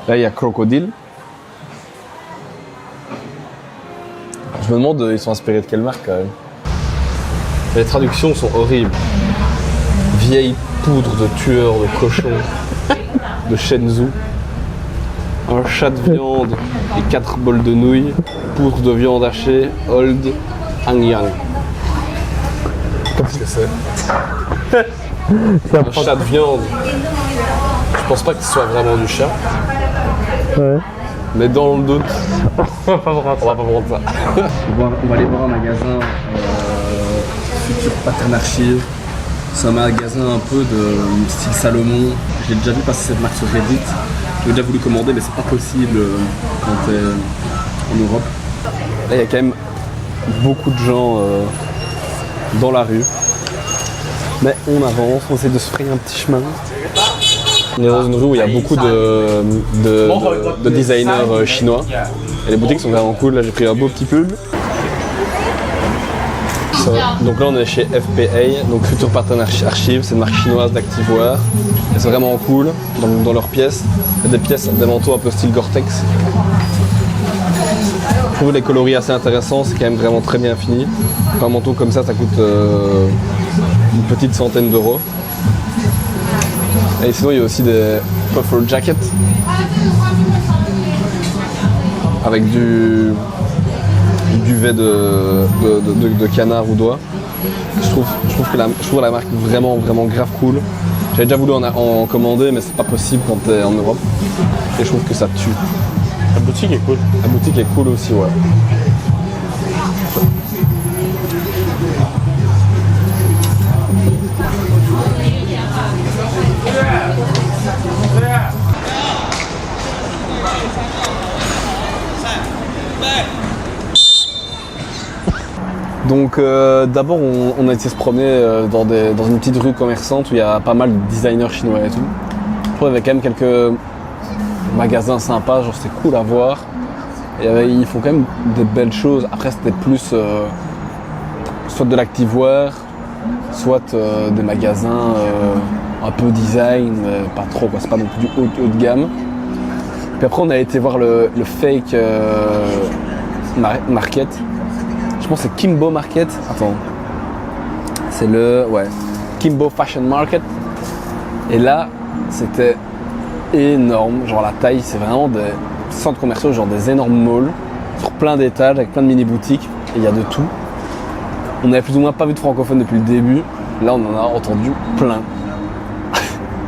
Là, il y a Crocodile. Je me demande, ils sont inspirés de quelle marque quand même. Les traductions sont horribles. Vieille poudre de tueur de cochon de Shenzhou. Un chat de viande et 4 bols de nouilles. Poudre de viande hachée, Old Anyang. Qu'est-ce que c'est? Un chat de viande. Je pense pas que ce soit vraiment du chat. Ouais. Mais dans le doute, On va pas prendre on va pas prendre ça. On va aller voir un magasin futur Pattern Archive. C'est un magasin un peu de style Salomon. J'ai déjà vu passer cette marque sur Reddit. J'ai déjà voulu commander, mais c'est pas possible quand t'es en Europe. Là, il y a quand même beaucoup de gens dans la rue. Mais on avance, on essaie de se frayer un petit chemin. On est dans une rue où il y a beaucoup de designers chinois. Et les boutiques sont vraiment cool. Là, j'ai pris un beau petit pull. Donc là, on est chez FPA, donc Future Pattern Archive. C'est une marque chinoise d'activewear. Et c'est vraiment cool dans leurs pièces. Il y a des pièces, des manteaux un peu style Gore-Tex. Je trouve les coloris assez intéressants. C'est quand même vraiment très bien fini. Un manteau comme ça coûte une petite centaine d'euros. Et sinon, il y a aussi des puffer jackets avec du duvet de canard ou d'oie. Je trouve la marque vraiment grave cool. J'avais déjà voulu en commander, mais c'est pas possible quand t'es en Europe. Et je trouve que ça tue. La boutique est cool. La boutique est cool aussi, ouais. Donc d'abord on a été se promener dans une petite rue commerçante où il y a pas mal de designers chinois et tout. Je trouve qu'il y avait quand même quelques magasins sympas, genre c'était cool à voir. Et ils font quand même des belles choses. Après c'était plus soit de l'activewear, soit des magasins un peu design, pas trop quoi, c'est pas non plus du haut de gamme. Puis après on a été voir le fake market. Je pense que c'est Kimbo Market. Attends. C'est Kimbo Fashion Market. Et là, c'était énorme. Genre la taille, c'est vraiment des centres commerciaux, genre des énormes malls, sur plein d'étages, avec plein de mini-boutiques. Et il y a de tout. On n'avait plus ou moins pas vu de francophones depuis le début. Là, on en a entendu plein.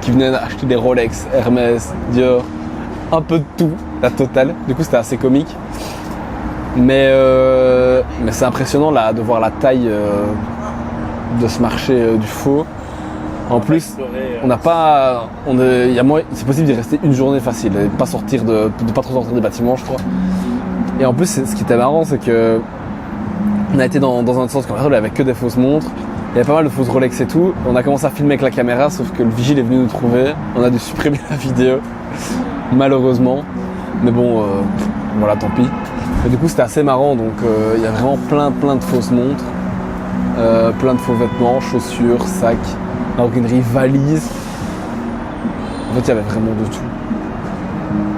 Qui venaient acheter des Rolex, Hermès, Dior, un peu de tout, la totale. Du coup, c'était assez comique. Mais c'est impressionnant là, de voir la taille de ce marché du faux. En plus, c'est possible d'y rester une journée facile, et de pas trop sortir des bâtiments, je crois. Et en plus, ce qui était marrant, c'est que on a été dans un centre commercial avec que des fausses montres. Il y avait pas mal de fausses Rolex et tout. On a commencé à filmer avec la caméra, sauf que le vigile est venu nous trouver. On a dû supprimer la vidéo, malheureusement. Mais bon, voilà, tant pis. Et du coup c'était assez marrant, donc il y a vraiment plein de fausses montres, plein de faux vêtements, chaussures, sacs, maroquinerie, valises. En fait il y avait vraiment de tout.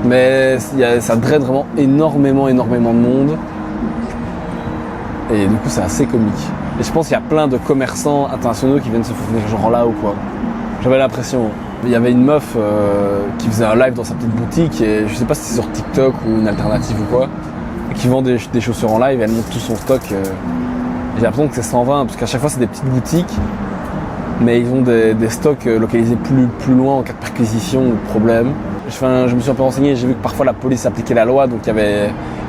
Mais ça draine vraiment énormément de monde. Et du coup c'est assez comique. Et je pense qu'il y a plein de commerçants internationaux qui viennent se fournir genre là ou quoi. J'avais l'impression. Il y avait une meuf qui faisait un live dans sa petite boutique et je sais pas si c'est sur TikTok ou une alternative ou quoi. Qui vend des chaussures en live, elle montre tout son stock. J'ai l'impression que c'est 120 parce qu'à chaque fois c'est des petites boutiques, mais ils ont des stocks localisés plus loin en cas de perquisition ou de problème. Je me suis un peu renseigné, j'ai vu que parfois la police appliquait la loi, donc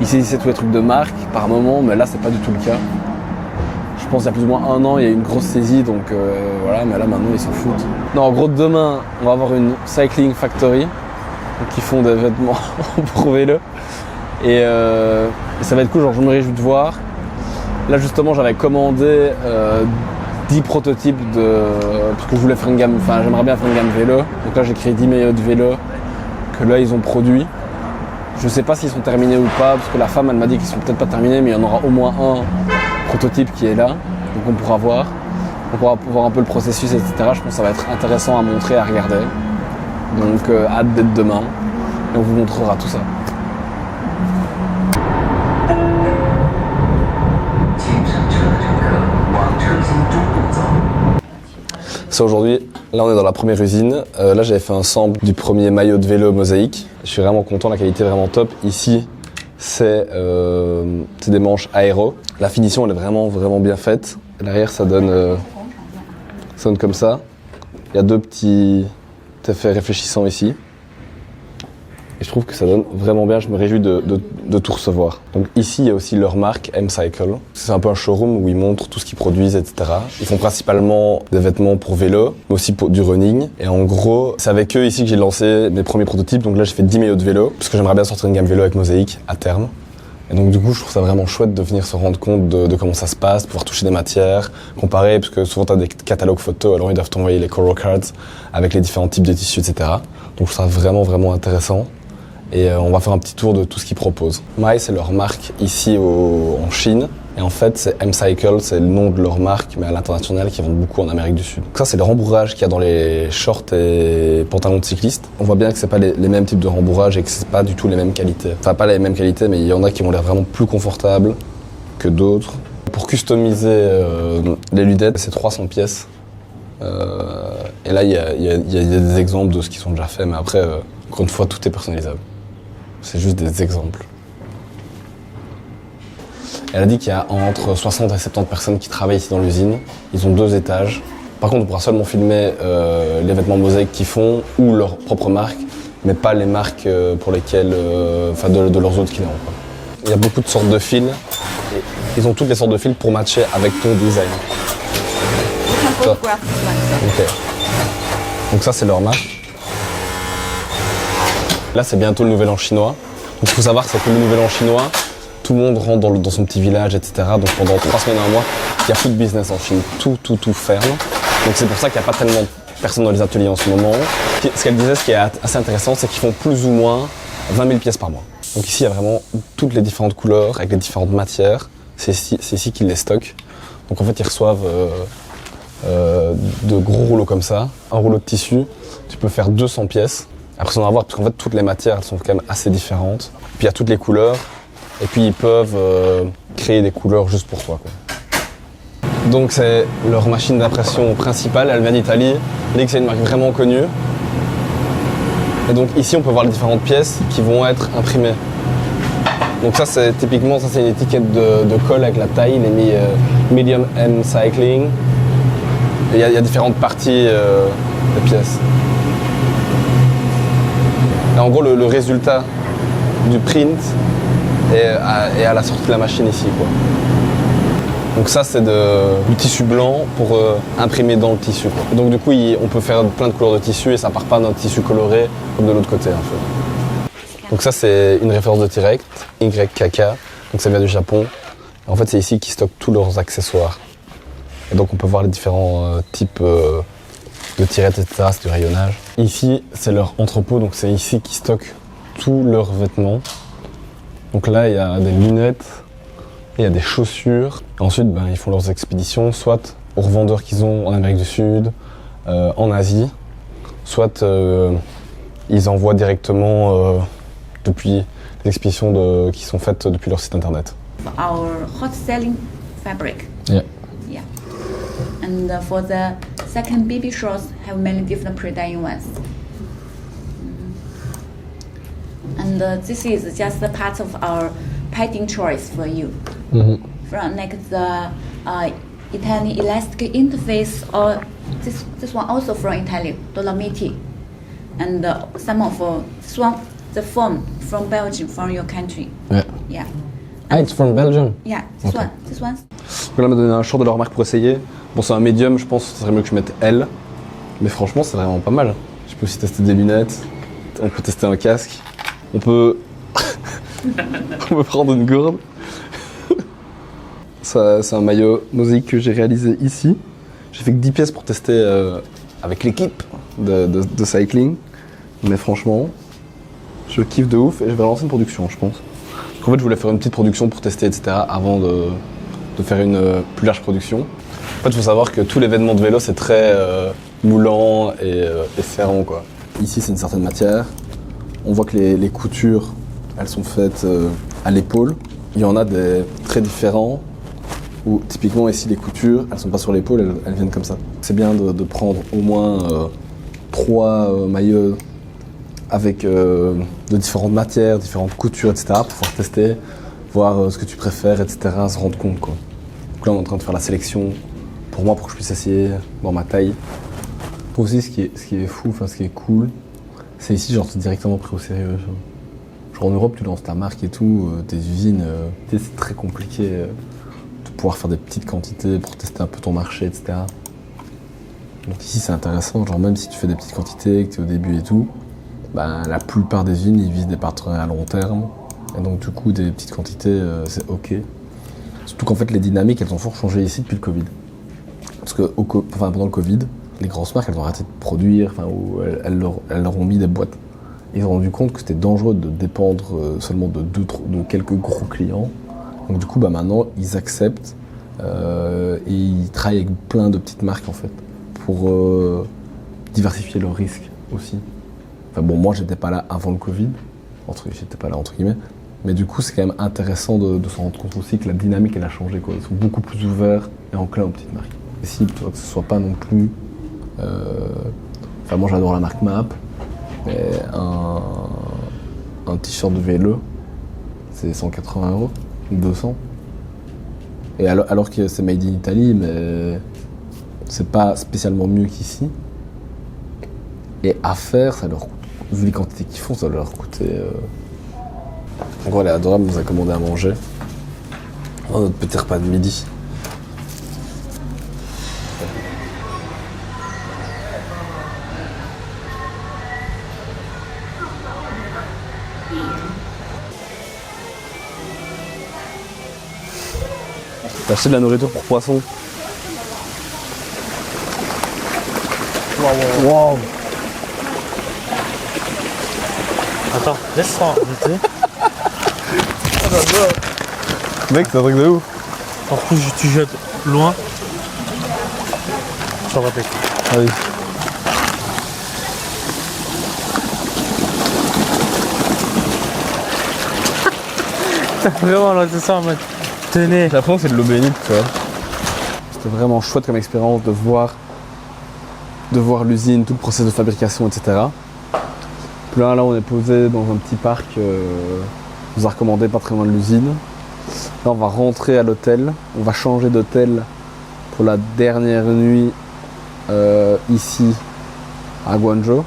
ils saisissaient tous les trucs de marque par moment, mais là c'est pas du tout le cas. Je pense qu'il y a plus ou moins un an, il y a eu une grosse saisie, donc voilà, mais là maintenant ils s'en foutent. Non, en gros demain, on va avoir une Cycling Factory, qui font des vêtements pour vélo. Et ça va être cool, genre je me réjouis de voir. Là justement j'avais commandé 10 prototypes parce que je voulais faire une gamme, enfin j'aimerais bien faire une gamme vélo. Donc là j'ai créé 10 maillots de vélo que là ils ont produits. Je sais pas s'ils sont terminés ou pas, parce que la femme elle m'a dit qu'ils sont peut-être pas terminés, mais il y en aura au moins un prototype qui est là. Donc on pourra voir. On pourra voir un peu le processus, etc. Je pense que ça va être intéressant à montrer, à regarder. Donc hâte d'être demain. et on vous montrera tout ça. C'est aujourd'hui, là on est dans la première usine. Là j'avais fait un sample du premier maillot de vélo mosaïque. Je suis vraiment content, la qualité est vraiment top. Ici c'est des manches aéro. La finition elle est vraiment bien faite. Derrière ça donne comme ça. Il y a deux petits effets réfléchissants ici. Et je trouve que ça donne vraiment bien, je me réjouis de tout recevoir. Donc ici, il y a aussi leur marque, M-Cycle. C'est un peu un showroom où ils montrent tout ce qu'ils produisent, etc. Ils font principalement des vêtements pour vélo, mais aussi pour du running. Et en gros, c'est avec eux ici que j'ai lancé mes premiers prototypes. Donc là, j'ai fait 10 maillots de vélo, parce que j'aimerais bien sortir une gamme vélo avec Mosaïque à terme. Et donc du coup, je trouve ça vraiment chouette de venir se rendre compte de comment ça se passe, de pouvoir toucher des matières, comparer, parce que souvent tu as des catalogues photos, alors ils doivent t'envoyer les color cards avec les différents types de tissus, etc. Donc je trouve ça vraiment intéressant. Et on va faire un petit tour de tout ce qu'ils proposent. Mai, c'est leur marque ici en Chine. Et en fait, c'est M-Cycle, c'est le nom de leur marque, mais à l'international, qui vendent beaucoup en Amérique du Sud. Donc ça, c'est le rembourrage qu'il y a dans les shorts et pantalons de cyclistes. On voit bien que c'est pas les mêmes types de rembourrage et que c'est pas du tout les mêmes qualités. Enfin, pas les mêmes qualités, mais il y en a qui ont l'air vraiment plus confortables que d'autres. Pour customiser les lunettes, c'est 300 pièces. Et là, il y a des exemples de ce qui sont déjà faits, mais après, encore une fois, tout est personnalisable. C'est juste des exemples. Elle a dit qu'il y a entre 60 et 70 personnes qui travaillent ici dans l'usine. Ils ont 2 étages. Par contre, on pourra seulement filmer les vêtements Mosaïque qu'ils font ou leur propre marque, mais pas les marques pour lesquelles, de leurs autres clients. Quoi. Il y a beaucoup de sortes de fils. Et ils ont toutes les sortes de fils pour matcher avec ton design. Okay. Donc ça, c'est leur marque. Là, c'est bientôt le Nouvel An chinois. Donc, il faut savoir que c'est que le Nouvel An chinois, tout le monde rentre dans son petit village, etc. Donc, pendant 3 semaines, 1 mois, il n'y a plus de business en Chine. Tout ferme. Donc, c'est pour ça qu'il n'y a pas tellement de personnes dans les ateliers en ce moment. Ce qu'elle disait, ce qui est assez intéressant, c'est qu'ils font plus ou moins 20 000 pièces par mois. Donc, ici, il y a vraiment toutes les différentes couleurs, avec les différentes matières. C'est ici qu'ils les stockent. Donc, en fait, ils reçoivent de gros rouleaux comme ça. Un rouleau de tissu, tu peux faire 200 pièces. Après, on va voir, parce qu'en fait, toutes les matières, elles sont quand même assez différentes. Puis, il y a toutes les couleurs. Et puis, ils peuvent créer des couleurs juste pour toi, quoi. Donc, c'est leur machine d'impression principale. Elle vient d'Italie. C'est une marque vraiment connue. Et donc, ici, on peut voir les différentes pièces qui vont être imprimées. Donc, ça, c'est typiquement, ça, c'est une étiquette de colle avec la taille. Il est mis Medium M Cycling. Et il y a différentes parties des pièces. Et en gros, le résultat du print est à la sortie de la machine ici, quoi. Donc ça, c'est du tissu blanc pour imprimer dans le tissu, quoi. Et donc du coup, on peut faire plein de couleurs de tissu et ça part pas d'un tissu coloré comme de l'autre côté, en fait. Donc ça, c'est une référence de Direct, YKK. Donc ça vient du Japon. Et en fait, c'est ici qu'ils stockent tous leurs accessoires. Et donc on peut voir les différents types de tirettes, etc. C'est du rayonnage. Ici, c'est leur entrepôt, donc c'est ici qu'ils stockent tous leurs vêtements. Donc là, il y a des lunettes, il y a des chaussures. Et ensuite, ils font leurs expéditions, soit aux revendeurs qu'ils ont en Amérique du Sud, en Asie, soit ils envoient directement depuis les expéditions qui sont faites depuis leur site internet. Our hot selling fabric. Yeah. Yeah. And for the second baby shorts have many different pre-dyeing ones. And this is just a part of our padding choice for you. Mm-hmm. From like the Italian elastic interface, or this one also from Italy, Dolomiti. And some of this one, the foam from Belgium, from your country. Yeah. Yeah. Ah, it's from Belgium. Yeah, this one. This one. Donc là, on m'a donné un short de leur marque pour essayer. Bon, c'est un médium, je pense que ce serait mieux que je mette L. Mais franchement, c'est vraiment pas mal. Je peux aussi tester des lunettes. On peut tester un casque. On peut... on peut prendre une gourde. Ça, c'est un maillot Mosaïque que j'ai réalisé ici. J'ai fait que 10 pièces pour tester avec l'équipe de cycling. Mais franchement, je kiffe de ouf et je vais lancer une production, je pense. En fait, je voulais faire une petite production pour tester, etc. avant de faire une plus large production. En fait, il faut savoir que tout l'événement de vélo, c'est très moulant et serrant, quoi. Ici, c'est une certaine matière. On voit que les coutures, elles sont faites à l'épaule. Il y en a des très différents où typiquement ici les coutures, elles sont pas sur l'épaule, elles viennent comme ça. C'est bien de prendre au moins 3 maillots avec de différentes matières, différentes coutures, etc. pour pouvoir tester, voir ce que tu préfères, etc. se rendre compte quoi. Donc là on est en train de faire la sélection pour moi pour que je puisse essayer dans ma taille. Aussi ce qui est fou, enfin ce qui est cool, c'est ici genre c'est directement pris au sérieux. Genre en Europe tu lances ta marque et tout, tes usines, c'est très compliqué de pouvoir faire des petites quantités pour tester un peu ton marché, etc. Donc ici c'est intéressant, genre même si tu fais des petites quantités, que tu es au début et tout, bah, la plupart des usines ils visent des partenariats à long terme. Et donc du coup des petites quantités c'est ok. Surtout qu'en fait les dynamiques elles ont fort changé ici depuis le Covid. Parce que pendant le Covid, les grosses marques elles ont arrêté de produire, ou elles leur ont mis des boîtes. Ils se sont rendus compte que c'était dangereux de dépendre seulement de quelques gros clients. Donc du coup maintenant ils acceptent et ils travaillent avec plein de petites marques en fait pour diversifier leurs risques aussi. Enfin bon, moi j'étais pas là avant le Covid, j'étais pas là entre guillemets, mais du coup c'est quand même intéressant de se rendre compte aussi que la dynamique elle a changé quoi. Ils sont beaucoup plus ouverts et enclins aux petites marques. Et si tu vois que ce soit pas non plus, moi j'adore la marque MAP, mais un t-shirt de vélo c'est 180 € ou 200. Et alors que c'est made in Italy, mais c'est pas spécialement mieux qu'ici. Et à faire, ça leur coûte, vu les quantités qu'ils font, ça va leur coûter. En gros, elle est adorable, elle nous a commandé à manger. Oh, notre petit repas de midi. T'as acheté de la nourriture pour poisson. Wow. Attends, laisse ça arrêter. Mec, c'est un truc de ouf. Par contre, tu jettes loin. Je répète. Allez. T'as vraiment lancé ça en mode. Tenez. J'ai l'impression que c'est de l'eau bénite, tu vois. C'était vraiment chouette comme expérience de voir l'usine, tout le processus de fabrication, etc. Puis là, on est posé dans un petit parc, on nous a recommandé pas très loin de l'usine. Là, on va rentrer à l'hôtel, on va changer d'hôtel pour la dernière nuit ici à Guangzhou,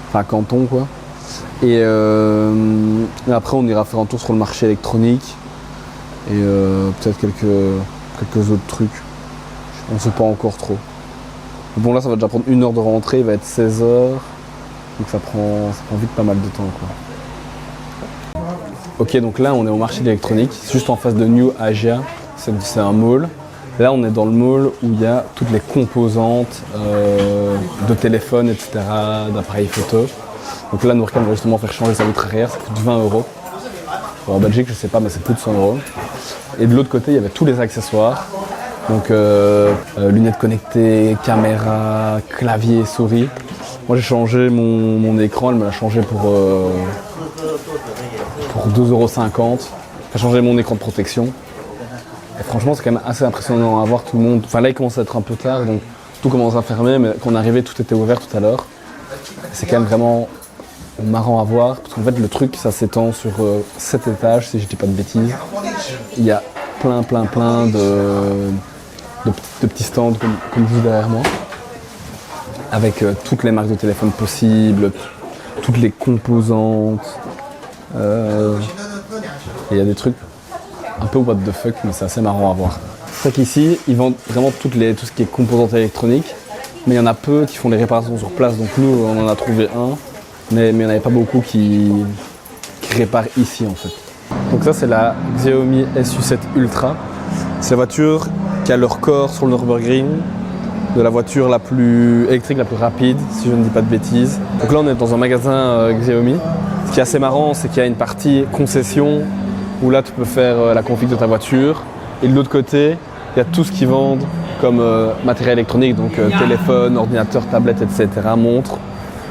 enfin à Canton quoi. Et après, on ira faire un tour sur le marché électronique et peut-être quelques autres trucs. On ne sait pas encore trop. Bon là ça va déjà prendre 1 heure de rentrée, il va être 16h, donc ça prend vite pas mal de temps quoi. Ok, donc là on est au marché de l'électronique, juste en face de New Asia, c'est un mall. Là on est dans le mall où il y a toutes les composantes de téléphone, etc., d'appareils photo. Donc là Nourkan va justement faire changer sa vitre arrière, ça coûte 20 €. En Belgique je sais pas mais c'est plus de 100 €. Et de l'autre côté il y avait tous les accessoires. Donc lunettes connectées, caméra, clavier, souris. Moi j'ai changé mon écran, elle me l'a changé pour 2,50 €. J'ai changé mon écran de protection. Et franchement c'est quand même assez impressionnant à voir tout le monde. Enfin là il commence à être un peu tard donc tout commence à fermer mais quand on est arrivé tout était ouvert tout à l'heure. C'est quand même vraiment marrant à voir parce qu'en fait le truc ça s'étend sur 7 étages si je dis pas de bêtises. Il y a plein de petits stands comme vous derrière moi, avec toutes les marques de téléphone possibles, toutes les composantes. Il y a des trucs un peu what the fuck, mais c'est assez marrant à voir. C'est vrai qu'ici, ils vendent vraiment tout ce qui est composantes électroniques, mais il y en a peu qui font les réparations sur place. Donc nous, on en a trouvé un, mais il n'y en avait pas beaucoup qui réparent ici en fait. Donc ça, c'est la Xiaomi SU7 Ultra. C'est la voiture qui a le record sur le Nürburgring de la voiture la plus électrique, la plus rapide, si je ne dis pas de bêtises. Donc là, on est dans un magasin Xiaomi. Ce qui est assez marrant, c'est qu'il y a une partie concession où là, tu peux faire la config de ta voiture. Et de l'autre côté, il y a tout ce qu'ils vendent comme matériel électronique, donc téléphone, ordinateur, tablette, etc., montre.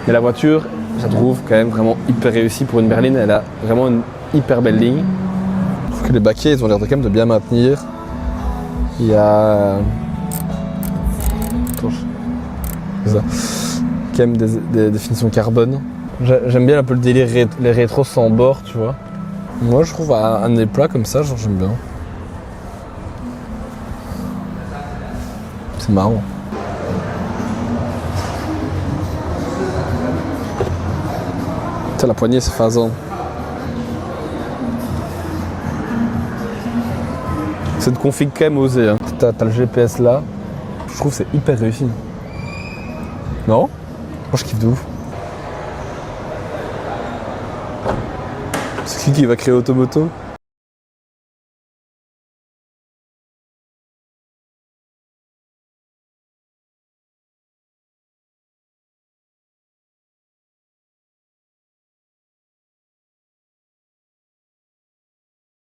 Mais la voiture, je la trouve quand même vraiment hyper réussie pour une berline. Elle a vraiment une hyper belle ligne. Je trouve que les baquets, ils ont l'air de quand même de bien maintenir. Il y a... Attends, c'est ça. Quand même des définitions carbone. J'aime bien un peu le délire les rétros sans bord, tu vois. Moi, je trouve un des plats comme ça, genre j'aime bien. C'est marrant. Putain, la poignée, c'est phasant. Cette config quand même osée. Hein. T'as le GPS là. Je trouve que c'est hyper réussi. Non? Moi, je kiffe de ouf. C'est qui va créer Automoto?